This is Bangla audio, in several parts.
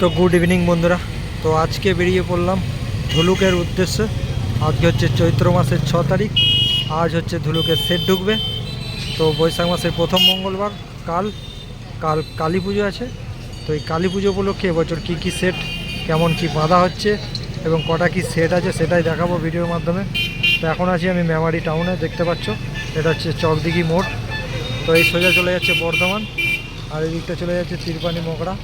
তো গুড ইভিনিং বন্ধুরা। তো আজকে বেরিয়ে পড়লাম ধুলুকের উদ্দেশ্যে। আজকে হচ্ছে চৈত্র মাসের 6 তারিখ। আজ হচ্ছে ধুলুকের সেট ঢুকবে। তো বৈশাখ মাসের প্রথম মঙ্গলবার কাল কালী পুজো আছে। তো এই কালী পুজো উপলক্ষে এবছর কী কী সেট কেমন কি বাঁধা হচ্ছে এবং কটা কি সেট আছে সেটাই দেখাবো ভিডিওর মাধ্যমে। তো এখন আছি আমি মেমারি টাউনে, দেখতে পাচ্ছ এটা হচ্ছে চকদিঘি মোড়। তো এই সোজা চলে যাচ্ছে বর্ধমান, আর এই দিকটা চলে যাচ্ছে তিরপানি মগড়া,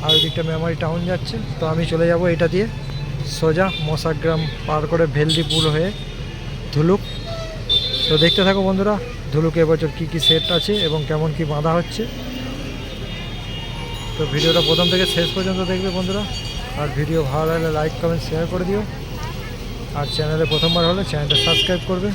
আর ওই দিকটা মেমারি টাউন যাচ্ছে। তো আমি চলে যাব এটা দিয়ে সোজা মশাগ্রাম পার করে ভেলদি পুল হয়ে ধুলুক। তো দেখতে থাকো বন্ধুরা ধুলুকে এবছর কী কী সেট আছে এবং কেমন কি বাঁধা হচ্ছে। তো ভিডিওটা প্রথম থেকে শেষ পর্যন্ত দেখবে বন্ধুরা, আর ভিডিও ভালো লাগলে লাইক কমেন্ট শেয়ার করে দিও, আর চ্যানেলে প্রথমবার হলে চ্যানেলটা সাবস্ক্রাইব করবে।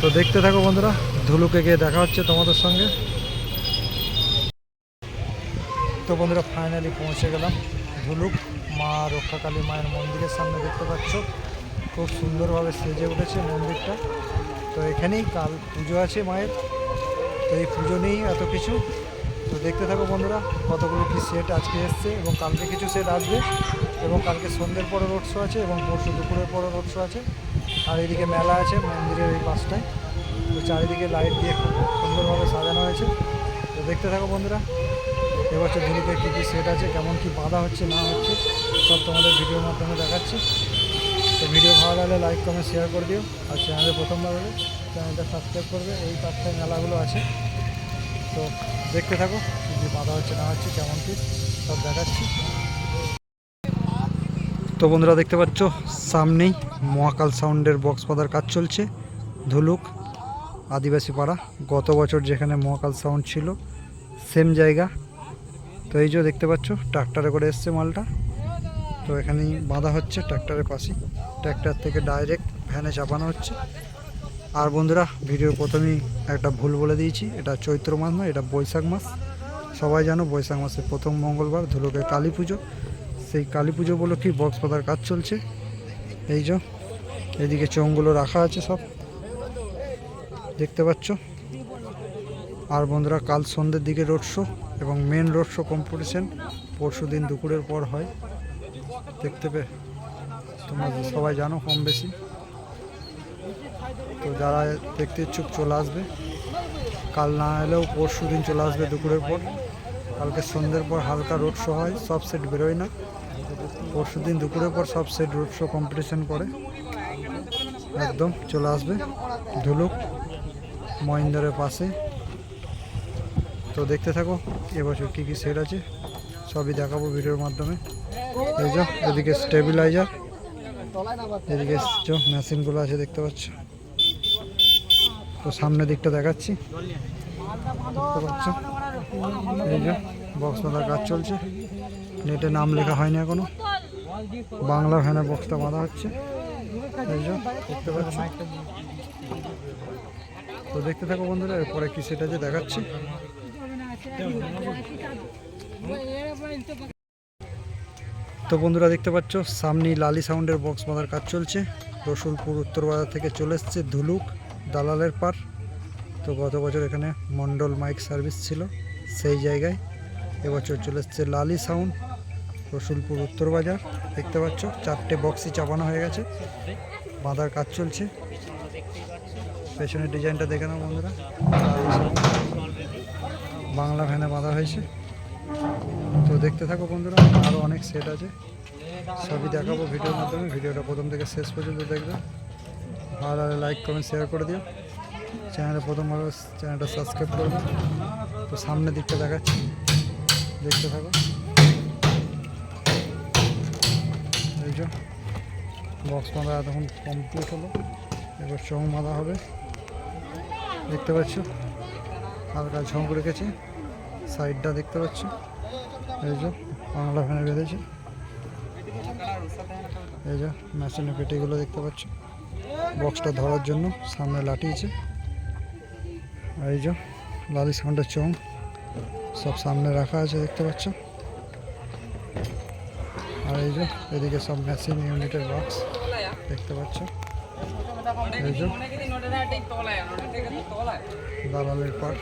তো দেখতে থাকো বন্ধুরা, ধুলুকে গিয়ে দেখা হচ্ছে তোমাদের সঙ্গে। তো বন্ধুরা ফাইনালি পৌঁছে গেলাম ধুলুক মা রক্ষাকালী মায়ের মন্দিরের সামনে। দেখতে পাচ্ছ খুব সুন্দরভাবে সেজে উঠেছে মন্দিরটা। তো এখানেই কাল পুজো আছে মায়ের, তো এই পুজো নিয়েই এত কিছু। তো দেখতে থাকো বন্ধুরা কতগুলো কি সেট আজকে এসছে এবং কালকে কিছু সেট আসবে, এবং কালকে সন্ধ্যের পরে রোড শো আছে এবং পরশু দুপুরের পরে রোড শো আছে। আর এদিকে মেলা আছে মন্দিরের এই পাশটায়। তো চারিদিকে লাইট দিয়ে খুব সুন্দরভাবে সাজানো হয়েছে। তো দেখতে থাকো বন্ধুরা এবছর ধুলুকে কী কী সেট আছে, কেমন কি বাঁধা হচ্ছে না হচ্ছে সব তোমাদের ভিডিওর মাধ্যমে দেখাচ্ছি। তো ভিডিও ভালো লাগলে লাইক কমেন্ট শেয়ার করে দিও, আর চ্যানেলে প্রথমবার হলে চ্যানেলটা সাবস্ক্রাইব করবে। এই পাঁচটায় মেলাগুলো আছে, তো দেখতে থাকো কী কী বাঁধা হচ্ছে না হচ্ছে কেমন কি সব দেখাচ্ছি। তো বন্ধুরা দেখতে পাচ্ছ সামনেই মহাকাল সাউন্ডের বক্স বাঁধার কাজ চলছে ধুলুক আদিবাসী পাড়া। গত বছর যেখানে মহাকাল সাউন্ড ছিল সেম জায়গা। তো এই যে দেখতে পাচ্ছ ট্রাক্টরে করে এসছে মালটা, তো এখানেই বাঁধা হচ্ছে ট্রাক্টরের পাশেই। ট্রাক্টর থেকে ডাইরেক্ট ভ্যানে চাপানো হচ্ছে। আর বন্ধুরা ভিডিওর প্রথমেই একটা ভুল বলে দিয়েছি, এটা চৈত্র মাস নয়, এটা বৈশাখ মাস। সবাই জানো বৈশাখ মাসের প্রথম মঙ্গলবার ধুলুকের কালী পুজো। সেই কালী পুজো উপলক্ষেই বক্স বাঁধার কাজ চলছে। এই যে এদিকে চোঙগুলো রাখা আছে সব দেখতে পাচ্ছ। আর বন্ধুরা কাল সন্ধ্যের দিকে রোড শো এবং মেন রোড শো কম্পিটিশন পরশু দিন দুপুরের পর হয়। দেখতে পেয়ে তোমরা সবাই জানো কম বেশি। তো যারা দেখতে ইচ্ছুক চলে আসবে, কাল না এলেও পরশু দিন চলে আসবে দুপুরের পর। কালকে সন্ধ্যের পর হালকা রোড শো হয়, সব সেট বেরোয় না। পরশু দিন দুপুরের পর সব সেট রোড শো কম্পিটিশন করে। একদম চলে আসবে ধুলুক মহিন্দারের পাশে। তো দেখতে থাকো এবছর কী কী সেট আছে সবই দেখাবো ভিডিওর মাধ্যমে। এই যে এদিকে স্টেবিলাইজার, এদিকে যে মেশিনগুলো আছে দেখতে পাচ্ছ। তো সামনের দিকটা দেখাচ্ছি দেখতে পাচ্ছ। এই যে বক্স বাঁধার কাজ চলছে, নেটে নাম লেখা হয়নি এখনো। বাংলা ভ্যানে বক্সটা বাঁধা হচ্ছে এই যে দেখতে পাচ্ছ। তো দেখতে থাকো বন্ধুরা এরপরে কি সেট আছে দেখাচ্ছি। তো বন্ধুরা দেখতে পাচ্ছ সামনেই লালি সাউন্ডের বক্স বাঁধার কাজ চলছে। রসুলপুর উত্তর বাজার থেকে চলে এসছে ধুলুক দালালের পার। তো গত বছর এখানে মন্ডল মাইক সার্ভিস ছিল সেই জায়গায়, এবছর চলে এসছে লালি সাউন্ড রসুলপুর উত্তর বাজার। দেখতে পাচ্ছ 4টে বক্সই চাপানো হয়ে গেছে, বাঁধার কাজ চলছে। পেছনের ডিজাইনটা দেখে নাও বন্ধুরা, বাংলা ভ্যানে বাঁধা হয়েছে। তো দেখতে থাকো বন্ধুরা আরও অনেক সেট আছে সবই দেখাবো ভিডিওর মাধ্যমে। ভিডিওটা প্রথম থেকে শেষ পর্যন্ত দেখবে, ভালো লাগলে লাইক কমেন্ট শেয়ার করে দিও, চ্যানেলে প্রথমভাবে চ্যানেলটা সাবস্ক্রাইব করবে। তো সামনের দিকটা দেখাচ্ছি দেখতে থাকো। এই যে বক্স বাঁধা তখন কমপ্লিট হলো, এবার চং বাঁধা হবে দেখতে পাচ্ছ। হালকা ঝোঁক রেখেছে সাইডটা দেখতে পাচ্ছ। এই যে বাংলা ফ্যানে বেঁধেছে, এই যে মেশিনের পেটিগুলো দেখতে পাচ্ছ বক্সটা ধরার জন্য সামনে লাটিয়েছে। আর এই যে লালি সাউন্ডের চং সব সামনে রাখা আছে দেখতে পাচ্ছ। আর এই যে এদিকে সব মেশিন ইউনিটের বক্স দেখতে পাচ্ছ। এই যে দালালের পার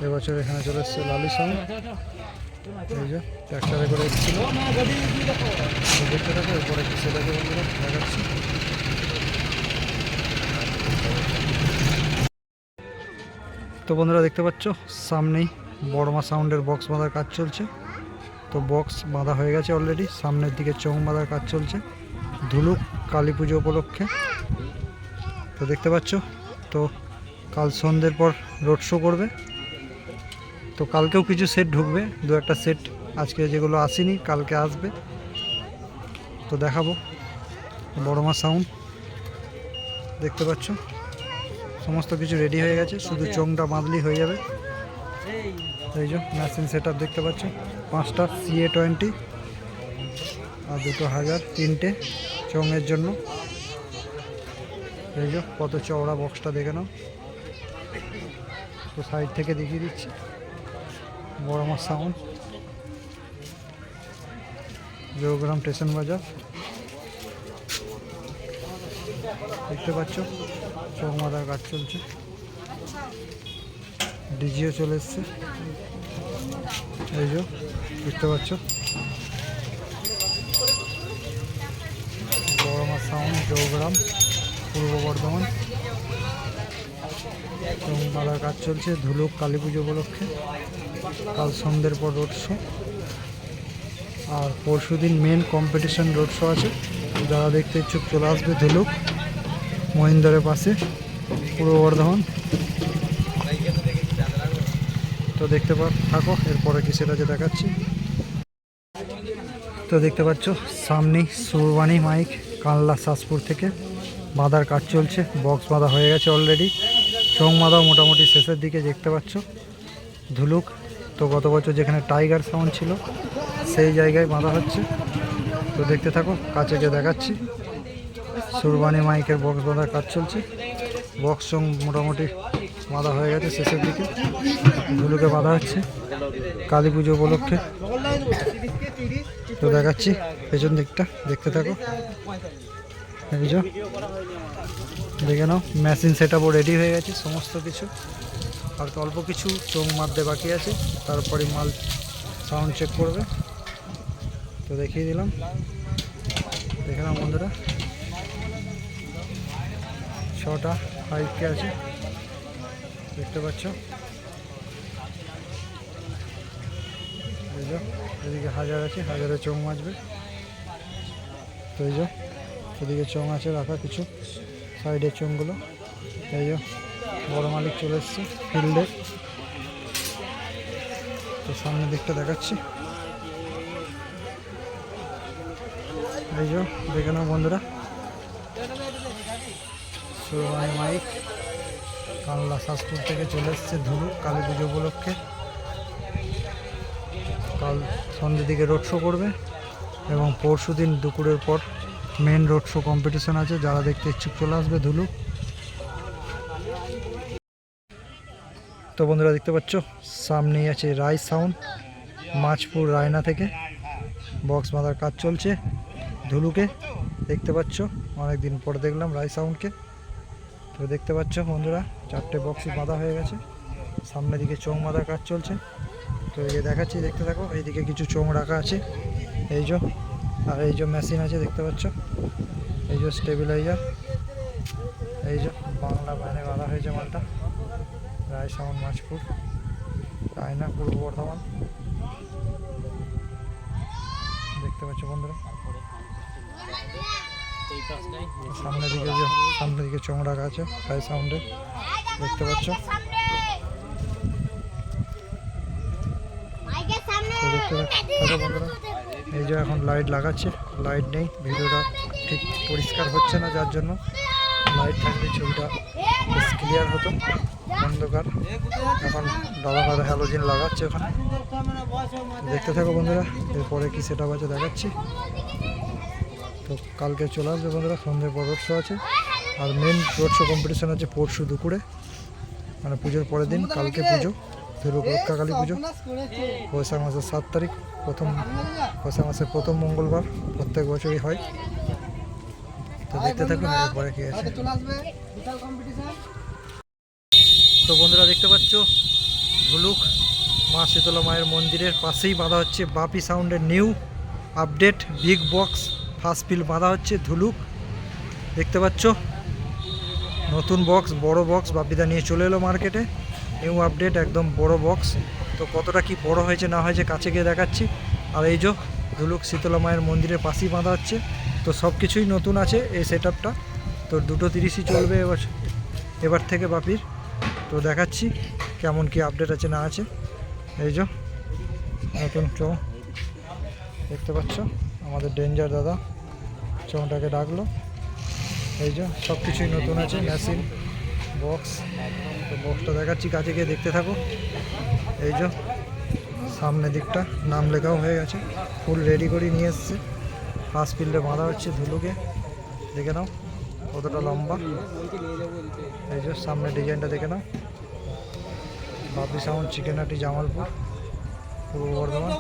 এবছর এখানে চলে এসছে লালি সাউন্ড। এই যে ট্র্যাক্টরে করে এসেছিল, দেখতে থাকো এরপরে কি সেটাকে বন্ধুরা দেখাচ্ছি। তো বন্ধুরা দেখতে পাচ্ছ সামনেই বড়মা সাউন্ডের বক্স বাঁধার কাজ চলছে। তো বক্স বাঁধা হয়ে গেছে অলরেডি, সামনের দিকে চোঙ বাঁধার কাজ চলছে ধুলুক কালী পুজো উপলক্ষে। তো দেখতে পাচ্ছ, তো কাল সন্ধ্যের পর রোড শো করবে। তো কালকেও কিছু সেট ঢুকবে, দু একটা সেট আজকে যেগুলো আসেনি কালকে আসবে, তো দেখাবো। বড়মা সাউন্ড দেখতে পাচ্ছ সমস্ত কিছু রেডি হয়ে গেছে, শুধু চোঙটা বাঁধলেই হয়ে যাবে। এই যে মেশিন সেট আপ দেখতে পাচ্ছ, 5টা CA20 আর 2 হাজার 3টে চোঙের জন্য। এই যে কত চওড়া বক্সটা দেখে নাও। তো সাইড থেকে দেখিয়ে দিচ্ছি বড়মা সাউন্ড, জৌগ্রাম স্টেশন বাজার। দেখতে পাচ্ছ চোখ মাথার কাজ চলছে, ডিজিও চলে এসছে। এই যে দেখতে পাচ্ছ বড়মা সাউন্ড, জৌগ্রাম, পূর্ব বর্ধমান। চোখ মাথার কাজ চলছে ধুলুক কালী পুজো উপলক্ষে। কাল সন্ধ্যের পর রোড শো, আর পরশুদিন মেন কম্পিটিশন রোড শো আছে। যারা দেখতে ইচ্ছুক চলে আসবে ধুলুক মহিন্দরের পাশে, পূর্ব বর্ধমান। তো দেখতে থাকো এরপরে কি সেটা যে দেখাচ্ছি। তো দেখতে পাচ্ছ সামনেই সুরবাণী মাইক কানলা শাসপুর থেকে বাঁধার কাজ চলছে। বক্স বাঁধা হয়ে গেছে অলরেডি, চোঙ বাঁধাও মোটামুটি শেষের দিকে দেখতে পাচ্ছ ধুলুক। তো গত বছর যেখানে টাইগার সাউন্ড ছিল সেই জায়গায় বাঁধা হচ্ছে। তো দেখতে থাকো, কাছে গিয়ে দেখাচ্ছি। সুরবাণী মাইকের বক্স বাঁধার কাজ চলছে, বক্স চোঙ মোটামুটি বাঁধা হয়ে গেছে শেষের দিকে, ধুলুকে বাঁধা হচ্ছে কালী পুজো উপলক্ষে। তো দেখাচ্ছি পেছন দিকটা, দেখতে থাকো। এই যে দেখে নাও মেশিন সেট আপও রেডি হয়ে গেছে সমস্ত কিছু, আর অল্প কিছু চোঙ মারতে বাকি আছে, তারপরে মাল সাউন্ড চেক করবে। তো দেখিয়ে দিলাম, দেখে নাও বন্ধুরা। 6টা 5K আছে দেখতে পাচ্ছ। এই যে এদিকে 1000 আছে, 1000-এ চোঙ মাছবে। তো এই যে এদিকে চোঙ আছে রাখা কিছু সাইডের চোঙগুলো। এই যে বড় মালিক চলে এসছে ফিল্ডে। তো সামনের দিকটা দেখাচ্ছি। এই যে দেখে নাও বন্ধুরা, সুরবাণী মাইক কানলা শাসপুর থেকে চলে এসছে ধুলুক কালী পুজো উপলক্ষে। কাল সন্ধ্যের দিকে রোড শো করবে এবং পরশু দিন দুপুরের পর মেন রোড শো কম্পিটিশন আছে। যারা দেখতে ইচ্ছুক চলে আসবে ধুলুক। তো বন্ধুরা দেখতে পাচ্ছ সামনেই আছে রায় সাউন্ড, মাছপুর রায়না থেকে বক্স বাঁধার কাজ চলছে ধুলুকে। দেখতে পাচ্ছ অনেকদিন পর দেখলাম রায় সাউন্ডকে। তো দেখতে পাচ্ছ বন্ধুরা 4টে বক্সই বাঁধা হয়ে গেছে, সামনের দিকে চোঙ বাঁধার কাজ চলছে। তো এই দেখাচ্ছি, দেখতে থাকো। এইদিকে কিছু চোঙ রাখা আছে, এই যে, আর এই যে মেশিন আছে দেখতে পাচ্ছ। এই যে স্টেবিলাইজার, এই যে বাংলা বাইনে বাঁধা হয়েছে মালটা। রায় সাউন্ড মাছপুর রায়না পূর্ব বর্ধমান দেখতে পাচ্ছ বন্ধুরা। সামনের দিকে চোঙ রাখা আছে রায় সাউন্ডে দেখতে পাচ্ছ। তো দেখতে থাকো বন্ধুরা। এই যে এখন লাইট লাগাচ্ছে, লাইট নেই, ভিডিওটা ঠিক পরিষ্কার হচ্ছে না, যার জন্য লাইট থাকলে ছবিটা বেশ ক্লিয়ার হতো। অন্ধকার, এখন দাদা হ্যালোজিন লাগাচ্ছে ওখানে। দেখতে থাকো বন্ধুরা, এরপরে কি সেটা আছে দেখাচ্ছি। তো কালকে চলে আসবে বন্ধুরা, সন্ধ্যের পর রোড শো আছে, আর মেন রোড শো কম্পিটিশান আছে পরশু দুপুরে, মানে পুজোর পরের দিন। কালকে পুজো ধুলুক রক্ষাকালী পুজো, বৈশাখ মাসের 7 তারিখ, বৈশাখ মাসের প্রথম মঙ্গলবার, প্রত্যেক বছরই হয়। তো দেখতে থাকুন এরপরে কি আছে। তো বন্ধুরা দেখতে পাচ্ছ ধুলুক মা শীতলা মায়ের মন্দিরের পাশেই বাঁধা হচ্ছে বাপি সাউন্ডের new update big box first fill বাঁধা হচ্ছে ধুলুক। দেখতে পাচ্ছ নতুন বক্স, বড় বক্স বাপিদা নিয়ে চলে এলো মার্কেটে। নিউ আপডেট একদম বড় বক্স। তো কতটা কি বড় হয়েছে না হয়েছে কাছে গিয়ে দেখাচ্ছি। আর এই যে ধুলুক শীতলা মায়ের মন্দিরের পাশেই বাঁধা হচ্ছে। তো সব কিছুই নতুন আছে এই সেট আপটা। তো 2:30ই চলবে এবার থেকে বাপির। তো দেখাচ্ছি কেমন কি আপডেট আছে না আছে। এই যে নতুন চৌ দেখতে পাচ্ছ, আমাদের ডেঞ্জার দাদা চৌটাকে ডাকলো। এই যে সব কিছুই নতুন আছে, মেশিন বক্স। তো বক্সটা দেখাচ্ছি, কাছে গিয়ে দেখতে থাকো। এই যে সামনের দিকটা নাম লেখাও হয়ে গেছে, ফুল রেডি করে নিয়ে এসছে। ফার্স্ট ফিল্ডে বাঁধা হচ্ছে ধুলুকে, দেখে নাও কতটা লম্বা। এই যে সামনে ডিজাইনটা দেখে নাও। বাপি সাউন্ড চিকেনহাটি জামালপুর পূর্ব বর্ধমান।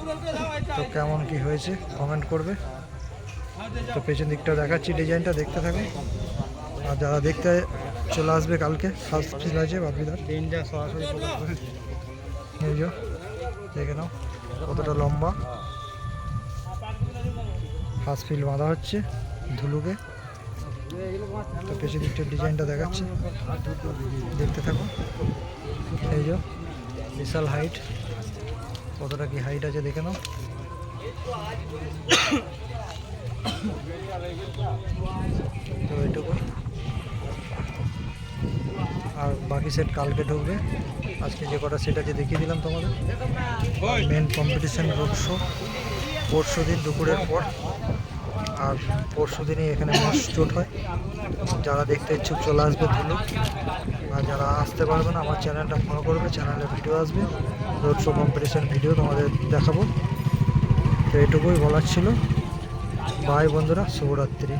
তো কেমন কি হয়েছে কমেন্ট করবে। তো পেছন দিকটা দেখাচ্ছি, ডিজাইনটা দেখতে থাকো। আর যারা দেখতে চলে আসবে কালকে, ফার্স্ট ফিল আছে বাপিদার। এই যে দেখে নাও কতটা লম্বা। ফার্স্ট ফিল বাঁধা হচ্ছে ধুলুকে। তো পেছন দিকটার ডিজাইনটা দেখাচ্ছি, দেখতে থাকো। এই যে বিশাল হাইট, কতটা কি হাইট আছে দেখে নাও। তো এইটুকু, আর বাকি সেট কালকে ঢুকবে। আজকে যে কটা সেট আছে দেখিয়ে দিলাম তোমাদের। মেন কম্পিটিশন রোড শো পরশু দিন দুপুরের পর। আর পরশু দিনই এখানে মাস চোট হয়। যারা দেখতে ইচ্ছুক চলে আসবে ধুলুক। আর যারা আসতে পারবে না আমার চ্যানেলটা ফলো করবে, চ্যানেলে ভিডিও আসবে, রোড শো কম্পিটিশন ভিডিও তোমাদের দেখাবো। তো এটুকুই বলার ছিল। বাই বন্ধুরা, শুভরাত্রি।